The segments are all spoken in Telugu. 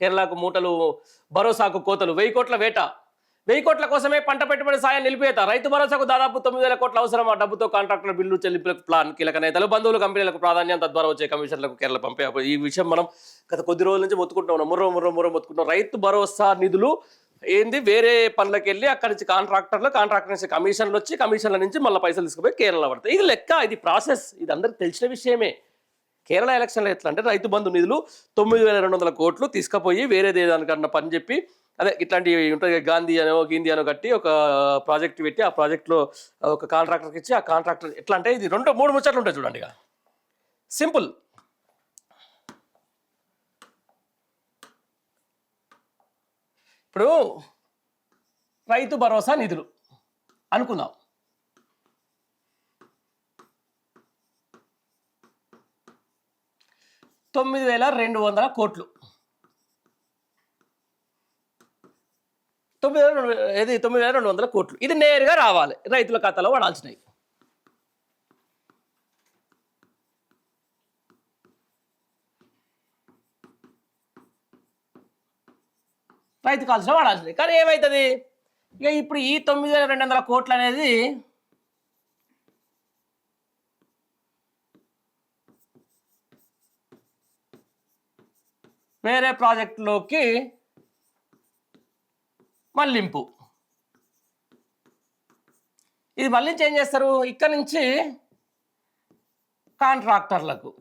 కేరళకు మూటలు, భరోసాకు కోతలు, 1000 కోట్ల వేట. 1000 కోట్ల కోసమే పంట పెట్టుబడి సాయం నిలిపేత. రైతు భరోసాకు దాదాపు 9,000 కోట్ల అవసరం. ఆ డబ్బుతో కాంట్రాక్టర్ బిల్లు చెల్లింపులకు ప్లాన్. కీలక నేతలు, బంధువులు, కంపెనీలకు ప్రాధాన్యం, తద్వారా వచ్చే కమిషన్లకు కేరళ పంపే. ఈ విషయం మనం గత కొద్ది రోజుల నుంచి మొత్తుకుంటున్నాం. ముర్రో మొత్తుకుంటున్నాం. రైతు భరోసా నిధులు ఏంది వేరే పనులకు వెళ్ళి అక్కడి నుంచి కాంట్రాక్టర్ నుంచి కమిషన్లు వచ్చి, కమిషన్ల నుంచి మళ్ళీ పైసలు తీసుకుపోయి కేరళ పడతాయి. ఇది లెక్క, ఇది ప్రాసెస్, ఇది అందరికి తెలిసిన విషయమే. కేరళ ఎలక్షన్లో ఎట్లా అంటే రైతు బంధు నిధులు 9,200 కోట్లు తీసుకుపోయి వేరేది ఏదానికన్నా పని చెప్పి, అదే ఇట్లాంటివి ఉంటుంది, గాంధీ అనో కట్టి ఒక ప్రాజెక్ట్ పెట్టి, ఆ ప్రాజెక్టులో ఒక కాంట్రాక్టర్కి ఇచ్చి, ఆ కాంట్రాక్టర్ ఎట్లా అంటే ఇది 2-3 ముచ్చట్లు ఉంటాయి చూడండి. ఇక సింపుల్. ఇప్పుడు రైతు భరోసా నిధులు అనుకుందాం. 9,200 కోట్లు. 9,200 కోట్లు ఇది నేరుగా రావాలి, రైతుల ఖాతాలో పడాల్సినవి. రైతు ఖాతాలో పడాల్సినవి. కానీ ఏమవుతుంది, ఇక ఇప్పుడు ఈ 9,200 కోట్లు అనేది వేరే ప్రాజెక్టులోకి మళ్లింపు. ఇది మళ్ళించి ఏం చేస్తారు, ఇక్కడ నుంచి కాంట్రాక్టర్లకు,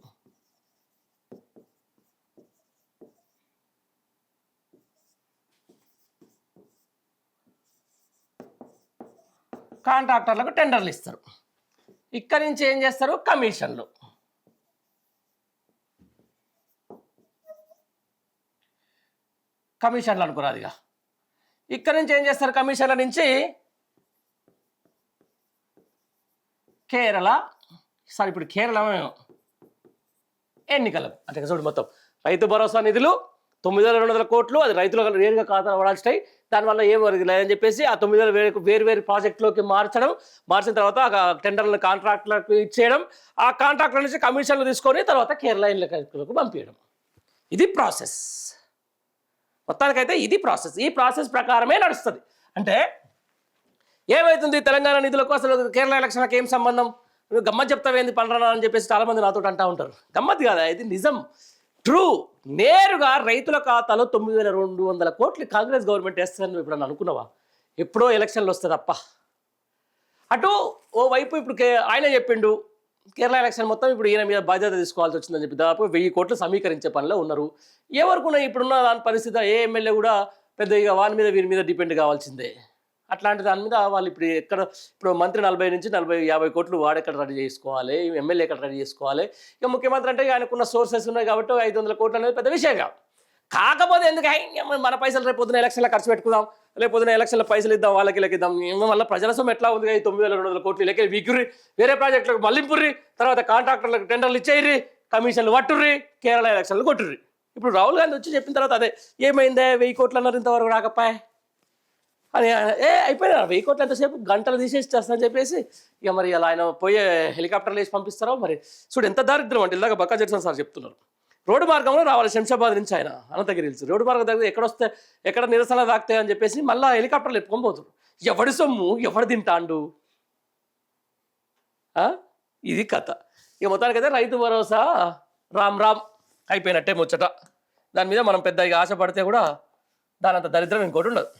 టెండర్లు ఇస్తారు. ఇక్కడ నుంచి ఏం చేస్తారు, కమిషన్లు. అనుకురాదిగా. ఇక్కడ నుంచి ఏం చేస్తారు, కమిషన్ల నుంచి ఇప్పుడు కేరళ ఎన్నికలకు అంటే చూడు, మొత్తం రైతు భరోసా నిధులు 9,200 కోట్లు అది రైతులకు నేరుగా ఖాతాలో పడాల్సినాయి. దానివల్ల ఏం లేదని చెప్పేసి ఆ 9,000 వేరు ప్రాజెక్టులోకి మార్చిన తర్వాత ఆ టెండర్లను కాంట్రాక్టులకు ఇచ్చేయడం, ఆ కాంట్రాక్టుల నుంచి కమిషన్లు తీసుకొని తర్వాత కేరళ ఎన్నికలకు పంపించడం. ఇది ప్రాసెస్. మొత్తానికైతే ఇది ప్రాసెస్. ఈ ప్రాసెస్ ప్రకారమే నడుస్తుంది. అంటే ఏమవుతుంది, తెలంగాణ నిధులకు అసలు కేరళ ఎలక్షన్లకు ఏం సంబంధం, గమ్మత్ చెప్తావేంది పండరా అని చెప్పేసి చాలామంది నాతో అంటూ ఉంటారు. గమ్మత్ కాదా, ఇది నిజం, ట్రూ. నేరుగా రైతుల ఖాతాలో 9,200 కోట్లు కాంగ్రెస్ గవర్నమెంట్ వేస్తుందని ఇప్పుడు అనుకున్నావా? ఎప్పుడో ఎలక్షన్లు వస్తుంది తప్ప. అటు ఓ వైపు ఇప్పుడు ఆయన చెప్పిండు కేరళ ఎలక్షన్ మొత్తం ఇప్పుడు ఈయన మీద బాధ్యత తీసుకోవాల్సి వచ్చిందని చెప్పి దాదాపు 1000 కోట్లు సమీకరించే పనిలో ఉన్నారు. ఎవరికున్నా ఇప్పుడున్న దాని పరిస్థితి, ఏ ఎమ్మెల్యే కూడా పెద్ద ఇక వీరి మీద డిపెండ్ కావాల్సిందే. అట్లాంటి దాని మీద వాళ్ళు ఇప్పుడు మంత్రి 40 నుంచి 50 కోట్లు వాడెక్కడ రెడీ చేసుకోవాలి, ఎమ్మెల్యే ఎక్కడ రెడీ చేసుకోవాలి. ఇక ముఖ్యమంత్రి అంటే ఆయనకున్న సోర్సెస్ ఉన్నాయి కాబట్టి 500 కోట్లు అనేది పెద్ద విషయం కాదు. కాకపోతే ఎందుకు మన పైసలు రేపు పొద్దున ఎలక్షన్లో ఖర్చు పెట్టుకుందాం, రేపు పొద్దున ఎలక్షన్లో పైసలు ఇద్దాం, వాళ్ళకి ఇద్దాం, మళ్ళీ ప్రజల సొమ్ము ఎట్లా ఉంది, 9,200 కోట్లు లెక్క వీకుర్రి, వేరే ప్రాజెక్టులకు మళ్ళింపుర్రి, తర్వాత కాంట్రాక్టర్లకు టెండర్లు ఇచ్చేయిర్రి, కమిషన్లు పట్టుర్రి, కేరళ ఎలక్షన్లు కొట్టుర్రి. ఇప్పుడు రాహుల్ గాంధీ వచ్చి చెప్పిన తర్వాత అదే ఏమైందే 1000 కోట్లు అన్నారు ఇంతవరకు రాకపోయా అని అయిపోయినా 1000 కోట్లు ఎంతసేపు గంటలు తీసేసి చేస్తానని చెప్పేసి ఇక మరి అలా ఆయన పోయే హెలికాప్టర్లు వేసి పంపిస్తారో మరి. చూడు ఎంత దారిద్రం అంటే, ఇలాగ బక్కా జడ్సన్ సార్ చెప్తున్నారు. రోడ్డు మార్గంలో రావాలి శంషాబాద్ నుంచి ఆయన అనంతగిరి హిల్స్ రోడ్డు మార్గం దగ్గర ఎక్కడ నిరసన తాకుతాయి అని చెప్పేసి మళ్ళీ హెలికాప్టర్లు ఎత్తుకొని పోతారు. ఎవడి సొమ్ము ఎవడు తింటాండు, ఇది కథ. ఇక మొత్తానికైతే రైతు భరోసా రామ్ అయిపోయినట్టే ముచ్చట. దాని మీద మనం పెద్ద ఇక ఆశపడితే కూడా దానంత దరిద్రం ఇంకోటి ఉండదు.